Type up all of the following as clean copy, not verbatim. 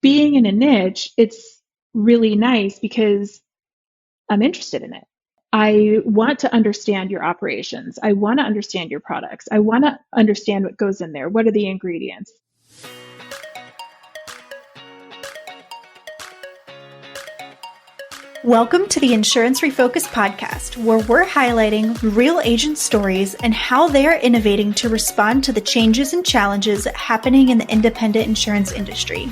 being in a niche, it's really nice because I'm interested in it. I want to understand your operations. I want to understand your products. I want to understand what goes in there. What are the ingredients? Welcome to the Insurance Refocused podcast, where we're highlighting real agent stories and how they are innovating to respond to the changes and challenges happening in the independent insurance industry.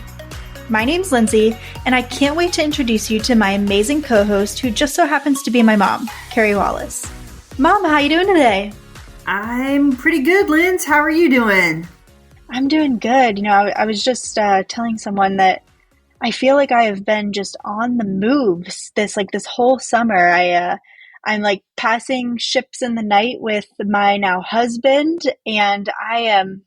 My name's Lindsay, and I can't wait to introduce you to my amazing co-host, who just so happens to be my mom, Carey Wallace. Mom, how you doing today? I'm pretty good, Linz. How are you doing? I'm doing good. I was just telling someone that I feel like I have been just on the moves this whole summer. I'm like passing ships in the night with my now husband, and I am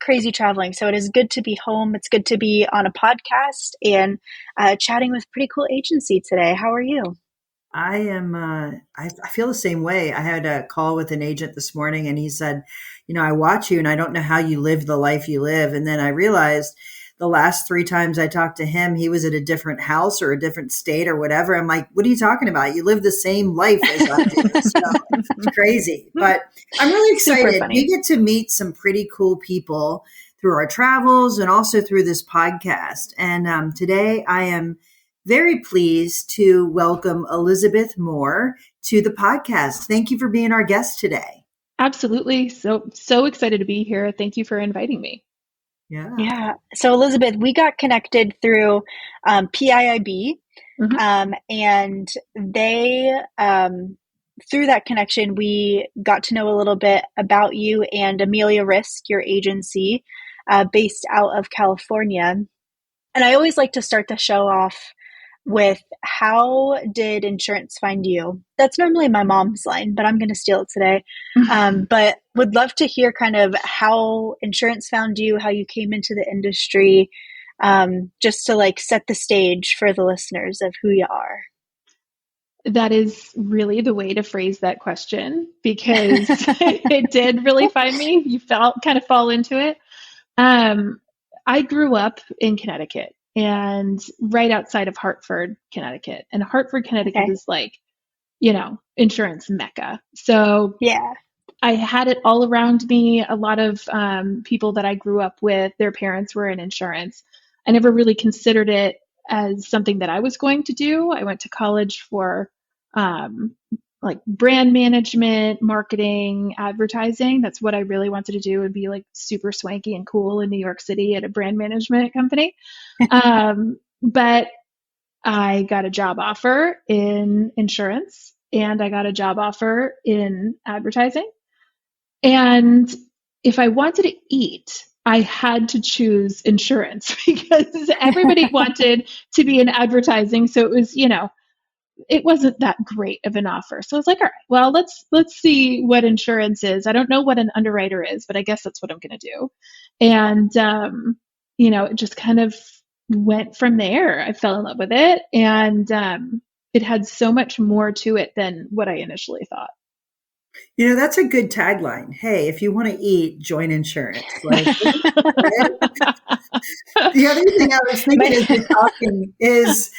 crazy traveling. So it is good to be home. It's good to be on a podcast and chatting with pretty cool agency today. How are you? I am. I feel the same way. I had a call with an agent this morning, and he said, I watch you, and I don't know how you live the life you live. And then I realized the last 3 times I talked to him, he was at a different house or a different state or whatever. I'm like, what are you talking about? You live the same life as I do. So it's crazy. But I'm really excited. We get to meet some pretty cool people through our travels and also through this podcast. And today I am very pleased to welcome Elizabeth Moore to the podcast. Thank you for being our guest today. Absolutely. So excited to be here. Thank you for inviting me. Yeah. So Elizabeth, we got connected through PIIB, and they, through that connection, we got to know a little bit about you and Amelia Risk, your agency, based out of California. And I always like to start the show off with, how did insurance find you? That's normally my mom's line, but I'm going to steal it today. But would love to hear kind of how insurance found you, how you came into the industry, just to set the stage for the listeners of who you are. That is really the way to phrase that question, because it did really find me. You kind of fall into it. I grew up in Connecticut, and right outside of Hartford, Connecticut. And Hartford, Connecticut is insurance mecca. So yeah, I had it all around me. A lot of people that I grew up with, their parents were in insurance. I never really considered it as something that I was going to do. I went to college for brand management, marketing, advertising. That's what I really wanted to do, and be super swanky and cool in New York City at a brand management company. But I got a job offer in insurance, and I got a job offer in advertising. And if I wanted to eat, I had to choose insurance because everybody wanted to be in advertising. So it was, it wasn't that great of an offer. So I was like, all right, well, let's see what insurance is. I don't know what an underwriter is, but I guess that's what I'm going to do. And, it just kind of went from there. I fell in love with it, and it had so much more to it than what I initially thought. That's a good tagline. Hey, if you want to eat, join insurance. The other thing I was thinking as you're talking is,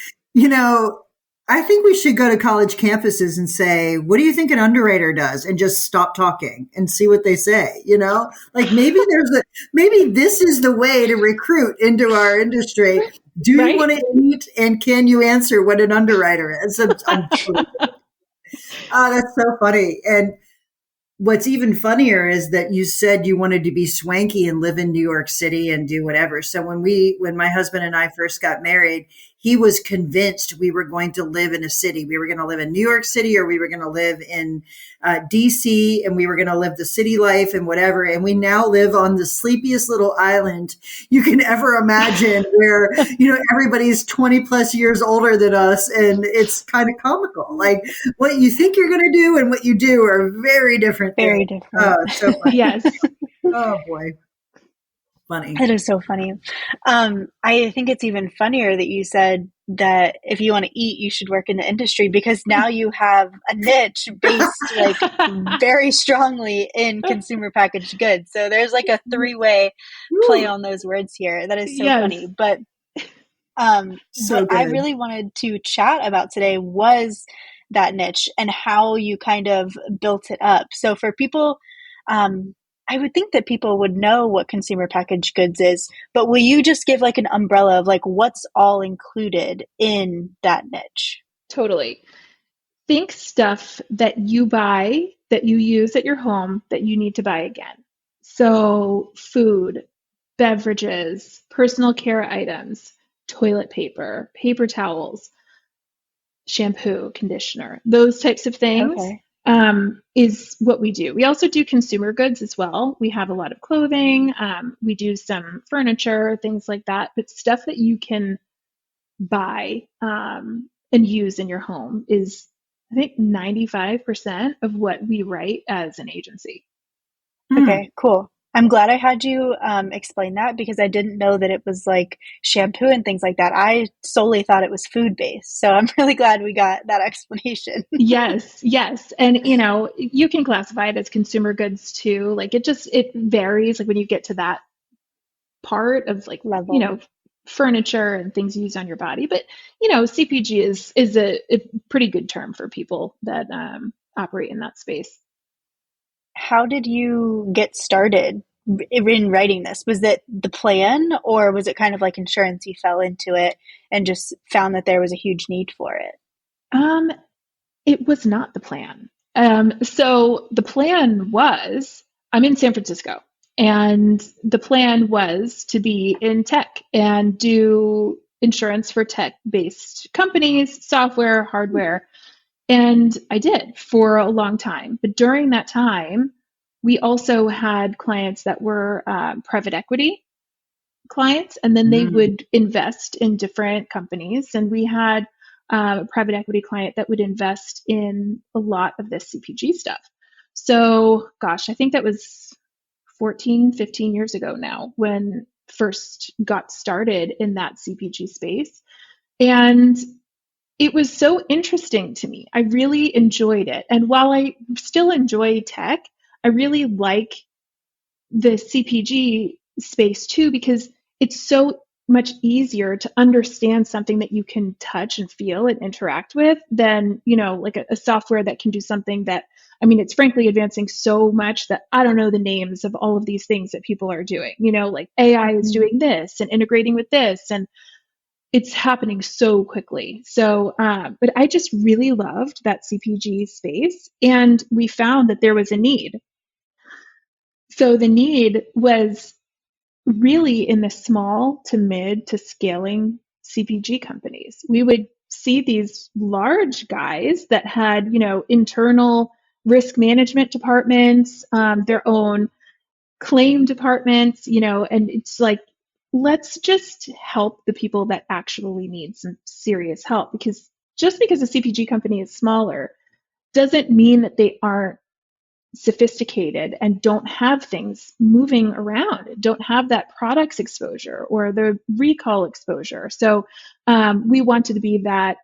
I think we should go to college campuses and say, what do you think an underwriter does? And just stop talking and see what they say, maybe maybe this is the way to recruit into our industry. Do you want to eat, and can you answer what an underwriter is? That's so funny. And what's even funnier is that you said you wanted to be swanky and live in New York City and do whatever. So when my husband and I first got married, he was convinced we were going to live in a city. We were going to live in New York City, or we were going to live in DC, and we were going to live the city life and whatever. And we now live on the sleepiest little island you can ever imagine, where, everybody's 20 plus years older than us. And it's kind of comical. Like, what you think you're going to do and what you do are very different. Very different. Oh, it's so funny. Yes. Oh boy. Funny. It is so funny. I think it's even funnier that you said that if you want to eat, you should work in the industry, because now you have a niche based very strongly in consumer packaged goods. So there's a 3-way play on those words here. That is so funny. But So What I good. really wanted to chat about today was that niche and how you kind of built it up. So for people, I would think that people would know what consumer packaged goods is, but will you just give like an umbrella of like what's all included in that niche? Totally. Think stuff that you buy, that you use at your home, that you need to buy again. So, food, beverages, personal care items, toilet paper, paper towels, shampoo, conditioner, those types of things Okay. is what we do. We also do consumer goods as well. We have a lot of clothing, we do some furniture, things like that, but stuff that you can buy and use in your home is, I think, 95% of what we write as an agency. Okay, cool. I'm glad I had you explain that because I didn't know that it was like shampoo and things like that. I solely thought it was food based. So I'm really glad we got that explanation. Yes, yes. And you can classify it as consumer goods too. Like it varies like when you get to that part of like, Level. furniture and things you use on your body. But CPG is a pretty good term for people that operate in that space. How did you get started in writing this? Was it the plan or was it kind of like insurance? You fell into it and just found that there was a huge need for it? Um, it was not the plan. So the plan was, I'm in San Francisco, and the plan was to be in tech and do insurance for tech-based companies, software, hardware. And I did for a long time. But during that time, we also had clients that were private equity clients, and then they Mm. would invest in different companies. And we had a private equity client that would invest in a lot of this CPG stuff. So, gosh, I think that was 14, 15 years ago now when first got started in that CPG space. And it was so interesting to me. I really enjoyed it. And while I still enjoy tech, I really like the CPG space too, because it's so much easier to understand something that you can touch and feel and interact with than, like a software that can do something that, I mean, it's frankly advancing so much that I don't know the names of all of these things that people are doing. Like AI is Mhm. doing this and integrating with this, and it's happening so quickly. So, but I just really loved that CPG space, and we found that there was a need. So the need was really in the small to mid to scaling CPG companies. We would see these large guys that had, internal risk management departments, their own claim departments, and it's like, let's just help the people that actually need some serious help, because just because a CPG company is smaller doesn't mean that they aren't sophisticated and don't have things moving around, don't have that products exposure or the recall exposure. So we wanted to be that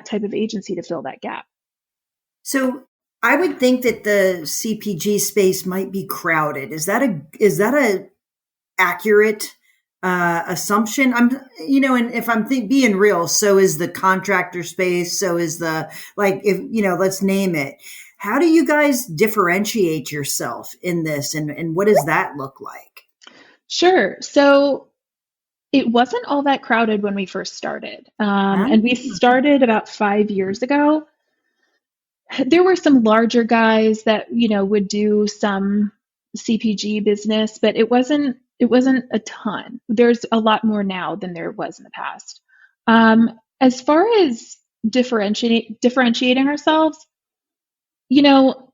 type of agency to fill that gap. So I would think that the CPG space might be crowded. Is that a accurate assumption? And if I'm being real, so is the contractor space. So is let's name it. How do you guys differentiate yourself in this, and what does that look like? Sure. So it wasn't all that crowded when we first started. Huh? And we started about 5 years ago. There were some larger guys that, would do some CPG business, but it wasn't a ton. There's a lot more now than there was in the past. As far as differentiating ourselves, you know,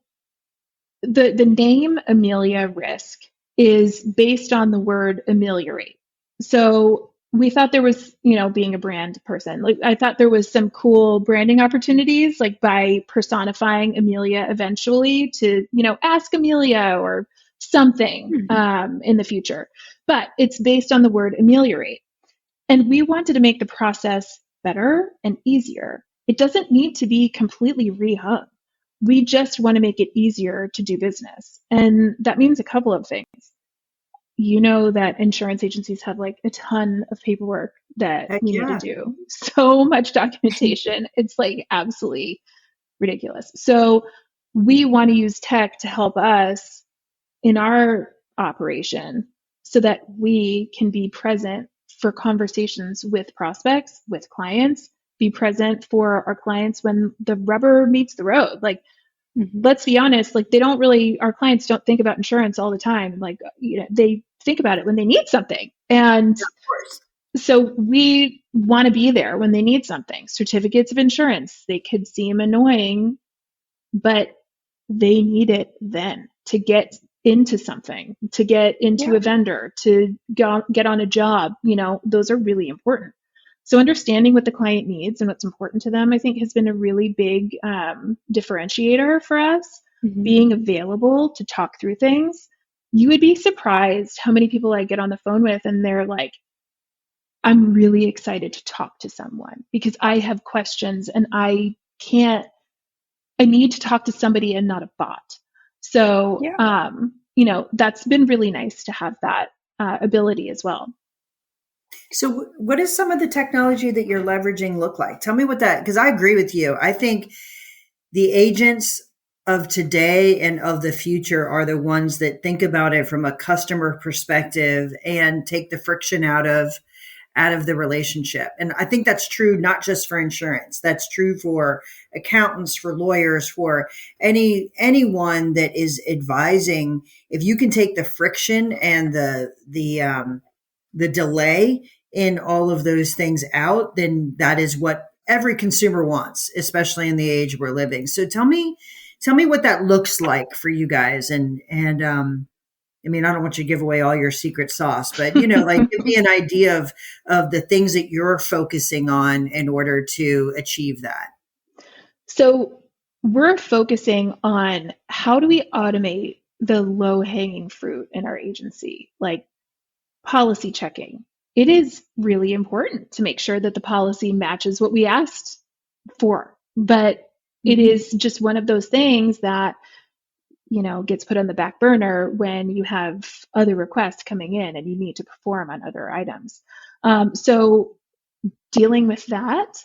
the name Amelia Risk is based on the word ameliorate. So we thought there was, being a brand person, like I thought there was some cool branding opportunities, like by personifying Amelia eventually to, ask Amelia or something in the future. But it's based on the word ameliorate. And we wanted to make the process better and easier. It doesn't need to be completely rehung. We just want to make it easier to do business. And that means a couple of things. you know that insurance agencies have like a ton of paperwork that Heck we need to yeah. do. So much documentation. It's like absolutely ridiculous. So we want to use tech to help us in our operation so that we can be present for conversations with prospects, with clients, be present for our clients when the rubber meets the road. Like, let's be honest, like our clients don't think about insurance all the time. Like, they think about it when they need something. And Yeah, of course. so we want to be there when they need something. Certificates of insurance, they could seem annoying, but they need it then to get into something, to get into Yeah. a vendor, to get on a job. Those are really important. So understanding what the client needs and what's important to them, I think, has been a really big differentiator for us. Being available to talk through things. You would be surprised how many people I get on the phone with and they're like, I'm really excited to talk to someone because I have questions and I need to talk to somebody and not a bot. So, Yeah. that's been really nice to have that ability as well. So, what does some of the technology that you're leveraging look like? Tell me what that, because I agree with you. I think the agents of today and of the future are the ones that think about it from a customer perspective and take the friction out of the relationship. And I think that's true not just for insurance. That's true for accountants, for lawyers, for anyone that is advising. If you can take the friction and the delay in all of those things out, then that is what every consumer wants, especially in the age we're living. So tell me what that looks like for you guys. And I mean, I don't want you to give away all your secret sauce, but like give me an idea of the things that you're focusing on in order to achieve that. So we're focusing on how do we automate the low hanging fruit in our agency, like policy checking. It is really important to make sure that the policy matches what we asked for, but it is just one of those things that gets put on the back burner when you have other requests coming in and you need to perform on other items. So dealing with that,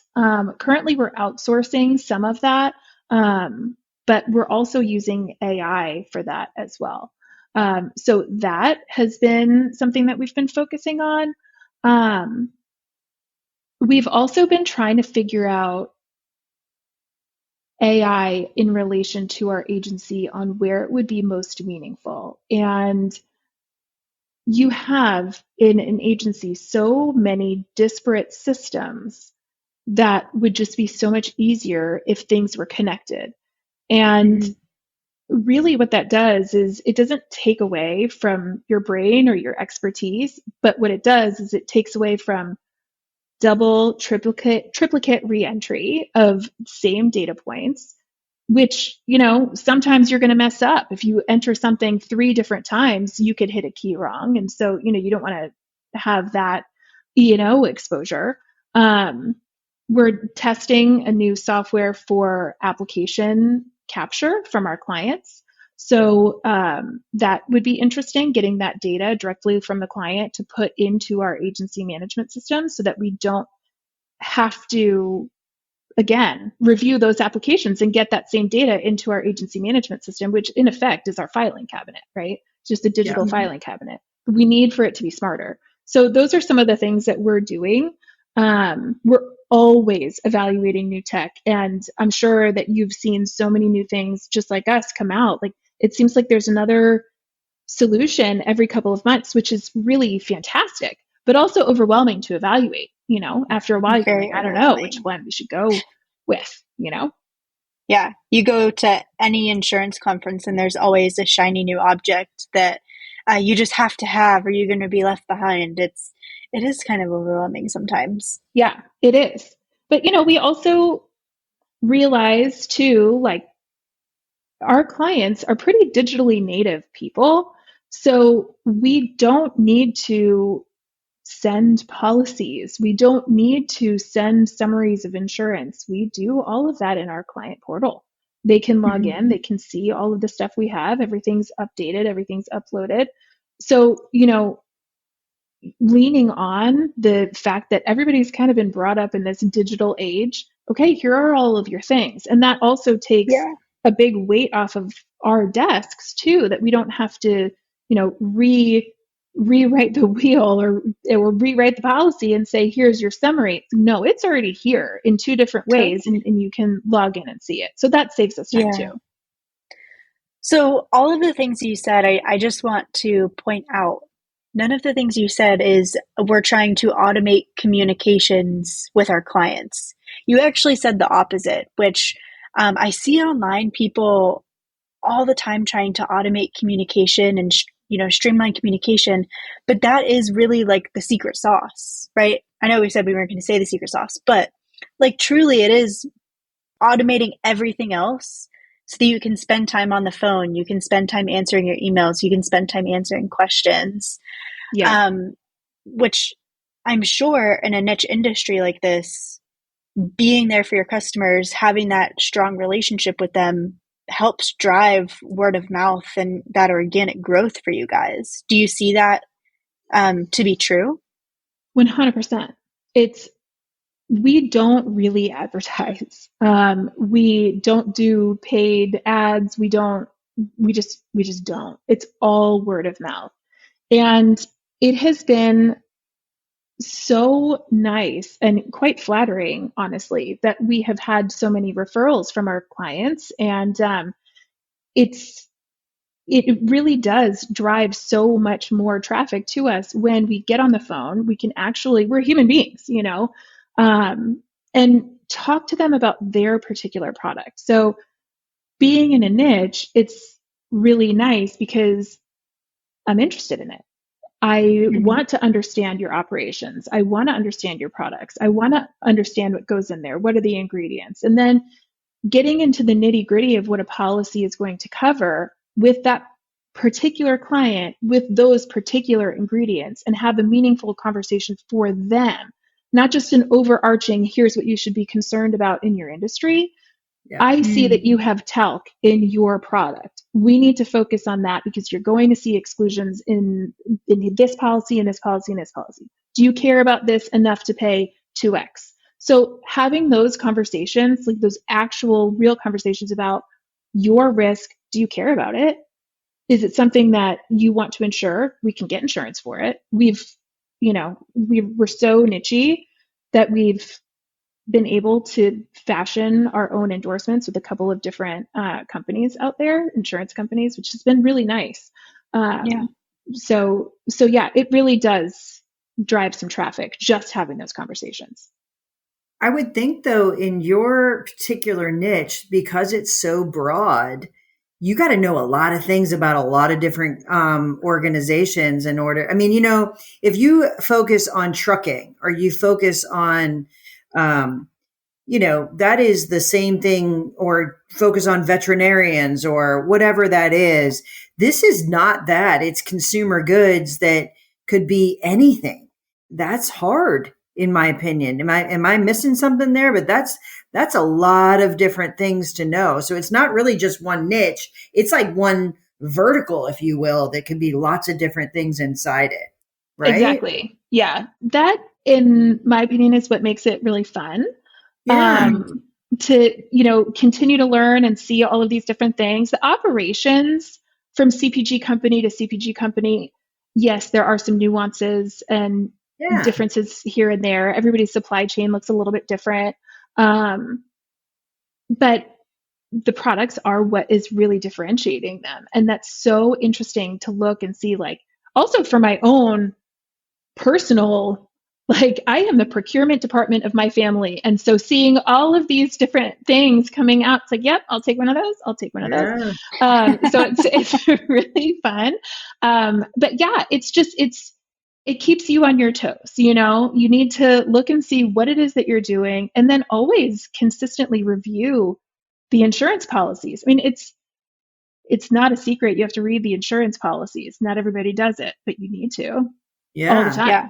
currently we're outsourcing some of that, but we're also using AI for that as well. So that has been something that we've been focusing on. We've also been trying to figure out AI in relation to our agency on where it would be most meaningful. And you have in an agency so many disparate systems that would just be so much easier if things were connected. And really what that does is it doesn't take away from your brain or your expertise, but what it does is it takes away from double, triplicate reentry of same data points, which, sometimes you're going to mess up. If you enter something 3 different times, you could hit a key wrong. And so, you don't want to have that E&O exposure. We're testing a new software for application capture from our clients. So that would be interesting, getting that data directly from the client to put into our agency management system so that we don't have to, again, review those applications and get that same data into our agency management system, which in effect is our filing cabinet, right? It's just a digital filing cabinet. We need for it to be smarter. So those are some of the things that we're doing. We're always evaluating new tech, and I'm sure that you've seen so many new things just like us come out. Like, it seems like there's another solution every couple of months, which is really fantastic, but also overwhelming to evaluate. After a while, you're like, I don't know which one we should go with, Yeah. You go to any insurance conference and there's always a shiny new object that you just have to have, or you're going to be left behind. It is kind of overwhelming sometimes. Yeah, it is. But, we also realize too, like, our clients are pretty digitally native people. So we don't need to send policies. We don't need to send summaries of insurance. We do all of that in our client portal. They can log in, they can see all of the stuff we have, everything's updated, everything's uploaded. So, leaning on the fact that everybody's kind of been brought up in this digital age. Okay, here are all of your things. And that also takes Yeah. a big weight off of our desks too, that we don't have to, rewrite the wheel or rewrite the policy and say, here's your summary. No, it's already here in two different ways, Totally. and you can log in and see it. So that saves us time too. So all of the things you said, I just want to point out, none of the things you said is we're trying to automate communications with our clients. You actually said the opposite, which I see online people all the time trying to automate communication and streamline communication, but that is really like the secret sauce, right? I know we said we weren't going to say the secret sauce, but like truly it is automating everything else so that you can spend time on the phone, you can spend time answering your emails, you can spend time answering questions. Yeah. Which I'm sure in a niche industry like this, being there for your customers, having that strong relationship with them helps drive word of mouth and that organic growth for you guys. Do you see that to be true? 100%. We don't really advertise. We don't do paid ads. We just don't. It's all word of mouth. And it has been so nice and quite flattering, honestly, that we have had so many referrals from our clients. And it really does drive so much more traffic to us when we get on the phone. We can we're human beings, and talk to them about their particular product. So being in a niche, it's really nice because I'm interested in it. I want to understand your operations. I want to understand your products. I want to understand what goes in there. What are the ingredients? And then getting into the nitty gritty of what a policy is going to cover with that particular client with those particular ingredients and have a meaningful conversation for them, not just an overarching, here's what you should be concerned about in your industry. Yeah. I see that you have talc in your product. We need to focus on that because you're going to see exclusions in this policy, and this policy, and this policy. Do you care about this enough to pay 2x? So having those conversations, like those actual real conversations about your risk, do you care about it? Is it something that you want to insure? We can get insurance for it. We're so nichey that we've been able to fashion our own endorsements with a couple of different companies out there, insurance companies, which has been really nice. So yeah, it really does drive some traffic just having those conversations. I would think though, in your particular niche, because it's so broad, you got to know a lot of things about a lot of different organizations in order. I mean, if you focus on trucking or you focus on, that is the same thing, or focus on veterinarians or whatever that is. This is not that. It's consumer goods that could be anything. That's hard, in my opinion. Am I missing something there? But that's a lot of different things to know. So it's not really just one niche. It's like one vertical, if you will, that could be lots of different things inside it. Right? Exactly. Yeah. That, in my opinion, is what makes it really fun. Yeah. To, continue to learn and see all of these different things. The operations from CPG company to CPG company, yes, there are some nuances and differences here and there. Everybody's supply chain looks a little bit different. But the products are what is really differentiating them. And that's so interesting to look and see, like, also for my own personal, like, I am the procurement department of my family. And so seeing all of these different things coming out, it's like, yep, I'll take one of those. I'll take one of those. So it's really fun. But yeah, it keeps you on your toes. You need to look and see what it is that you're doing, and then always consistently review the insurance policies. I mean, it's not a secret. You have to read the insurance policies. Not everybody does it, but you need to. Yeah. All the time. Yeah.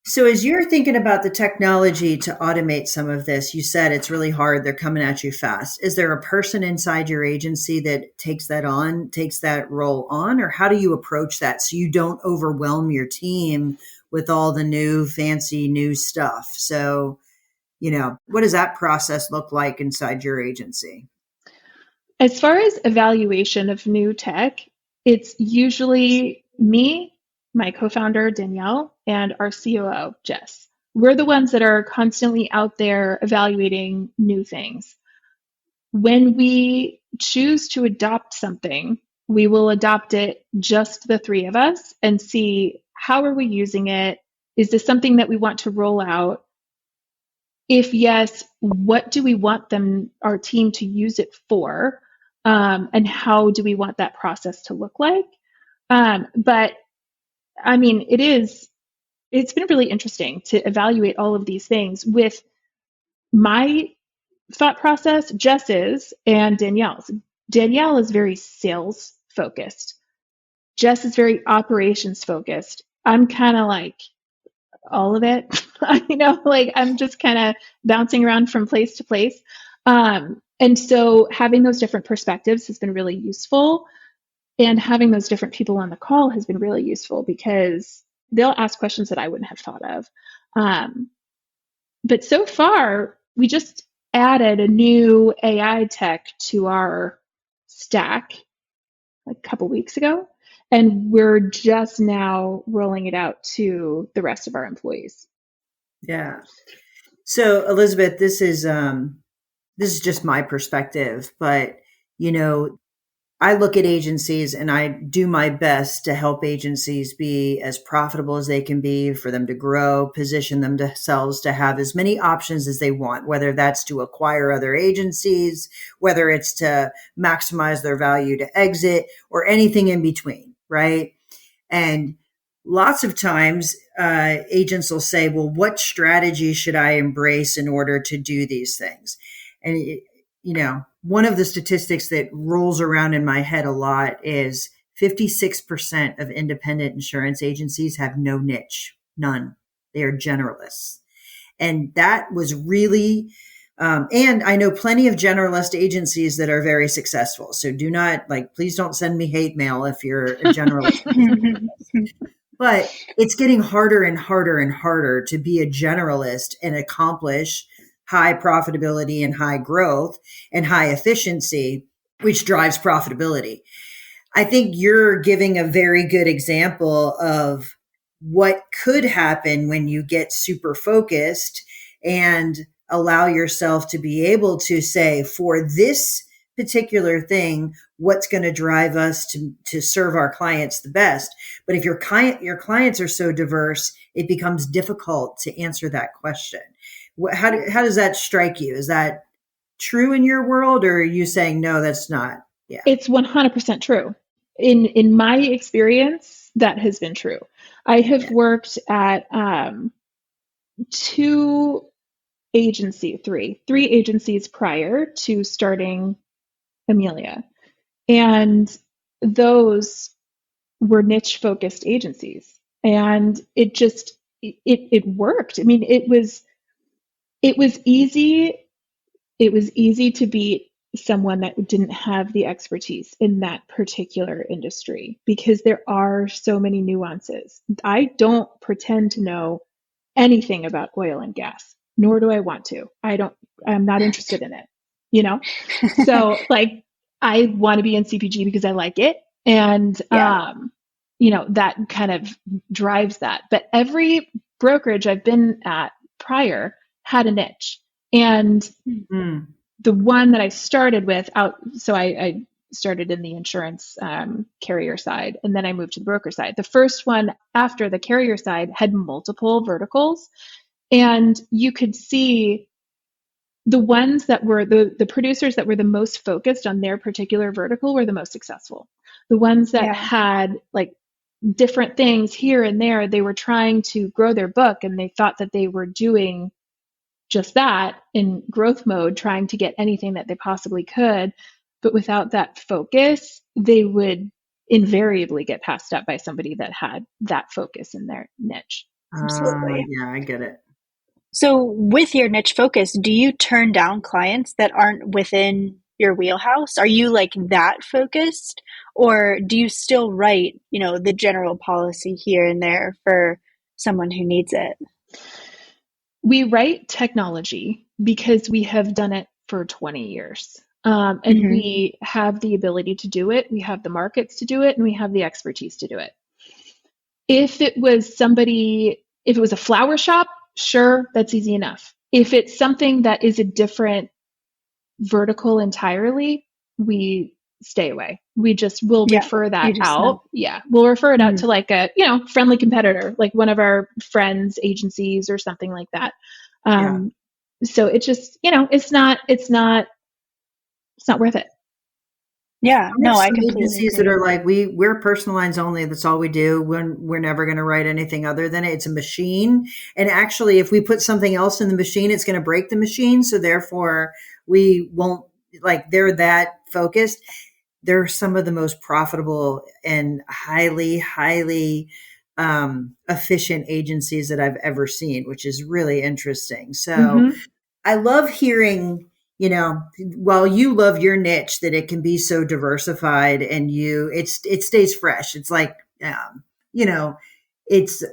So as you're thinking about the technology to automate some of this, you said it's really hard. They're coming at you fast. Is there a person inside your agency that takes that role on, or how do you approach that so you don't overwhelm your team with all the new fancy new stuff? So, what does that process look like inside your agency? As far as evaluation of new tech, it's usually me, my co-founder, Danielle, and our COO, Jess. We're the ones that are constantly out there evaluating new things. When we choose to adopt something, we will adopt it just the three of us and see how are we using it? Is this something that we want to roll out? If yes, what do we want our team to use it for? And how do we want that process to look like? But I mean, it's been really interesting to evaluate all of these things with my thought process, Jess's and Danielle's. Danielle is very sales focused. Jess is very operations focused. I'm kind of like all of it. Like I'm just kind of bouncing around from place to place. And so having those different perspectives has been really useful. And having those different people on the call has been really useful because they'll ask questions that I wouldn't have thought of. But so far, we just added a new AI tech to our stack like a couple weeks ago. And we're just now rolling it out to the rest of our employees. Yeah. So Elizabeth, this is just my perspective, but I look at agencies and I do my best to help agencies be as profitable as they can be, for them to grow, position themselves to have as many options as they want, whether that's to acquire other agencies, whether it's to maximize their value to exit, or anything in between, right? And lots of times agents will say, well, what strategy should I embrace in order to do these things? And one of the statistics that rolls around in my head a lot is 56% of independent insurance agencies have no niche, none. They are generalists. And that was really, and I know plenty of generalist agencies that are very successful. So please don't send me hate mail if you're a generalist. But it's getting harder and harder and harder to be a generalist and accomplish high profitability and high growth and high efficiency, which drives profitability. I think you're giving a very good example of what could happen when you get super focused and allow yourself to be able to say, for this particular thing, what's going to drive us to serve our clients the best. But if your clients are so diverse, it becomes difficult to answer that question. How does that strike you? Is that true in your world, or are you saying, no, that's not? Yeah. It's 100% true. In my experience, that has been true. I have worked at three agencies prior to starting Amelia. And those were niche focused agencies. And it worked. I mean, it was easy. It was easy to beat someone that didn't have the expertise in that particular industry because there are so many nuances. I don't pretend to know anything about oil and gas, nor do I want to. I'm not interested in it, So like, I want to be in CPG because I like it. And, that kind of drives that. But every brokerage I've been at prior had a niche. And the one that I started with so I started in the insurance carrier side, and then I moved to the broker side. The first one after the carrier side had multiple verticals, and you could see the ones that were the producers that were the most focused on their particular vertical were the most successful. The ones that had like different things here and there, they were trying to grow their book, and they thought that they were doing just that in growth mode, trying to get anything that they possibly could. But without that focus, they would invariably get passed up by somebody that had that focus in their niche. Absolutely. Yeah, I get it. So with your niche focus, do you turn down clients that aren't within your wheelhouse? Are you like that focused, or do you still write, the general policy here and there for someone who needs it? We write technology because we have done it for 20 years. And Mm-hmm. we have the ability to do it. We have the markets to do it, and we have the expertise to do it. If it was a flower shop, sure, that's easy enough. If it's something that is a different vertical entirely, we stay away. We'll refer that out. Know. Yeah. We'll refer it out to like a, friendly competitor, like one of our friends' agencies or something like that. So it just, it's not worth it. Yeah, no, I completely agencies agree. that are like, we're personal lines only. That's all we do. We're never going to write anything other than it. It's a machine. And actually, if we put something else in the machine, it's going to break the machine. So therefore we won't, like, they're that focused. They're some of the most profitable and highly, highly efficient agencies that I've ever seen, which is really interesting. So I love hearing, while you love your niche, that it can be so diversified and it stays fresh. It's like,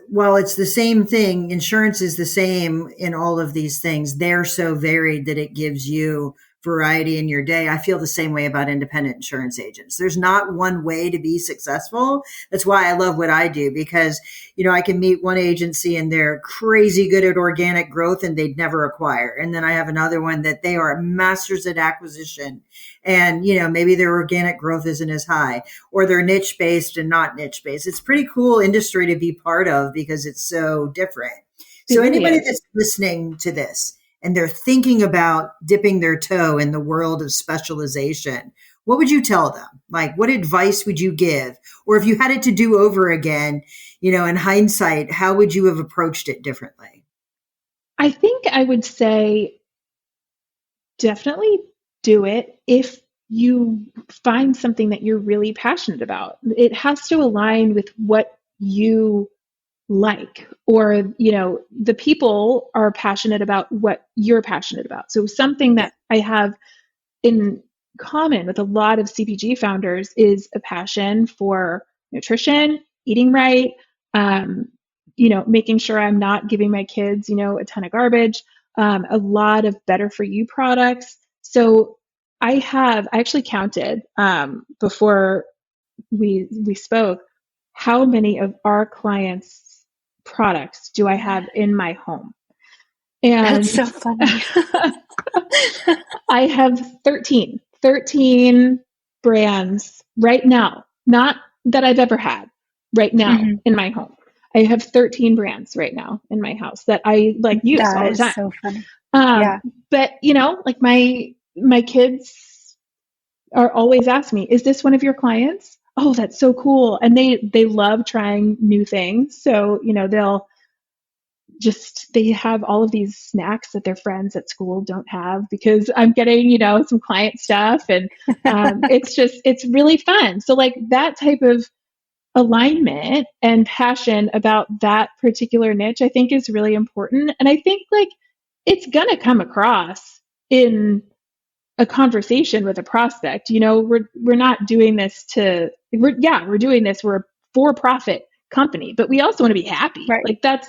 while it's the same thing, insurance is the same in all of these things. They're so varied that it gives you variety in your day. I feel the same way about independent insurance agents. There's not one way to be successful. That's why I love what I do, because, I can meet one agency and they're crazy good at organic growth and they'd never acquire. And then I have another one that they are masters at acquisition and, maybe their organic growth isn't as high, or they're niche based and not niche based. It's pretty cool industry to be part of because it's so different. So anybody that's listening to this and they're thinking about dipping their toe in the world of specialization, what would you tell them? Like, what advice would you give? Or if you had it to do over again, in hindsight, how would you have approached it differently? I think I would say definitely do it if you find something that you're really passionate about. It has to align with what you like, or the people are passionate about what you're passionate about. So something that I have in common with a lot of CPG founders is a passion for nutrition, eating right, making sure I'm not giving my kids a ton of garbage, a lot of better for you products. So I actually counted before we spoke, how many of our clients' products do I have in my home? And that's so funny. I have 13 brands right now, not that I've ever had, right now in my home. I have 13 brands right now in my house that I use that all the time. Is so funny. But like my kids are always asking me, is this one of your clients? Oh, that's so cool. And they love trying new things. So, they have all of these snacks that their friends at school don't have because I'm getting, some client stuff, and it's really fun. So like that type of alignment and passion about that particular niche, I think is really important. And I think like it's going to come across in a conversation with a prospect. We're not doing this we're doing this. We're a for-profit company, but we also want to be happy. Right. Like that's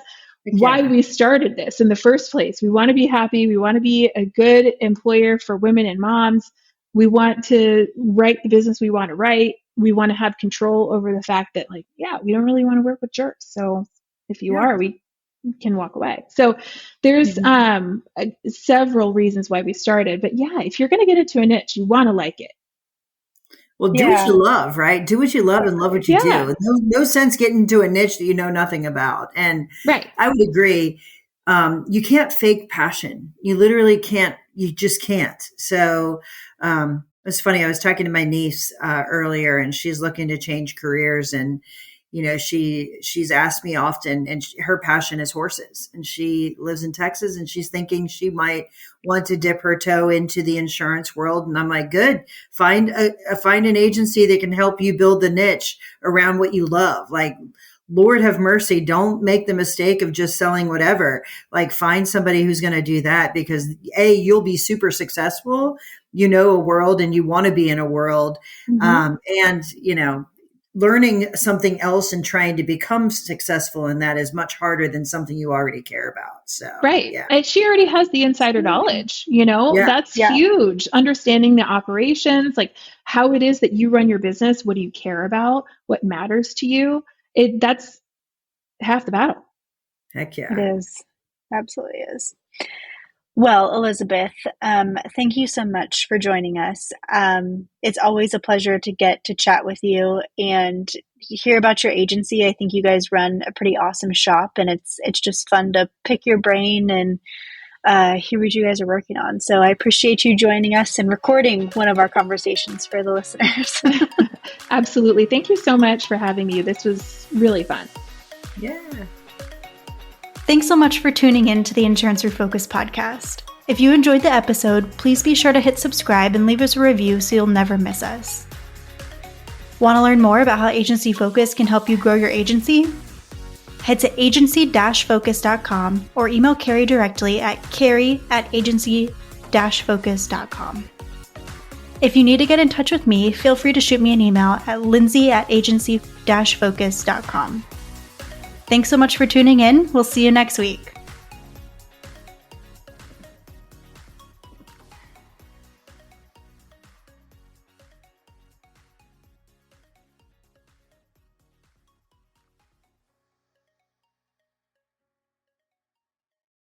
why we started this in the first place. We want to be happy. We want to be a good employer for women and moms. We want to write the business we want to write. We want to have control over the fact that we don't really want to work with jerks. So if you are, we can walk away. So there's several reasons why we started, but if you're going to get into a niche, you want to like it. Well, do what you love, right? Do what you love and love what you do. No sense getting into a niche that you know nothing about. And I would agree. You can't fake passion. You literally can't. You just can't. So it's funny. I was talking to my niece earlier, and she's looking to change careers, and she's asked me often, and her passion is horses, and she lives in Texas, and she's thinking she might want to dip her toe into the insurance world. And I'm like, good, find an agency that can help you build the niche around what you love. Like, Lord have mercy, don't make the mistake of just selling whatever. Like, find somebody who's going to do that, because you'll be super successful. You know a world, and you want to be in a world. And, learning something else and trying to become successful in that is much harder than something you already care about. So, right. Yeah. And she already has the insider knowledge, that's Yeah. huge. Understanding the operations, like how it is that you run your business. What do you care about? What matters to you? That's half the battle. Heck yeah. It is. Absolutely is. Well, Elizabeth, thank you so much for joining us. It's always a pleasure to get to chat with you and hear about your agency. I think you guys run a pretty awesome shop, and it's just fun to pick your brain and hear what you guys are working on. So I appreciate you joining us and recording one of our conversations for the listeners. Absolutely. Thank you so much for having me. This was really fun. Yeah. Thanks so much for tuning in to the Insurance Refocused podcast. If you enjoyed the episode, please be sure to hit subscribe and leave us a review so you'll never miss us. Want to learn more about how Agency Focus can help you grow your agency? Head to agency-focus.com or email Carey directly at carey@agency-focus.com. If you need to get in touch with me, feel free to shoot me an email at lindsay@agency-focus.com. Thanks so much for tuning in. We'll see you next week.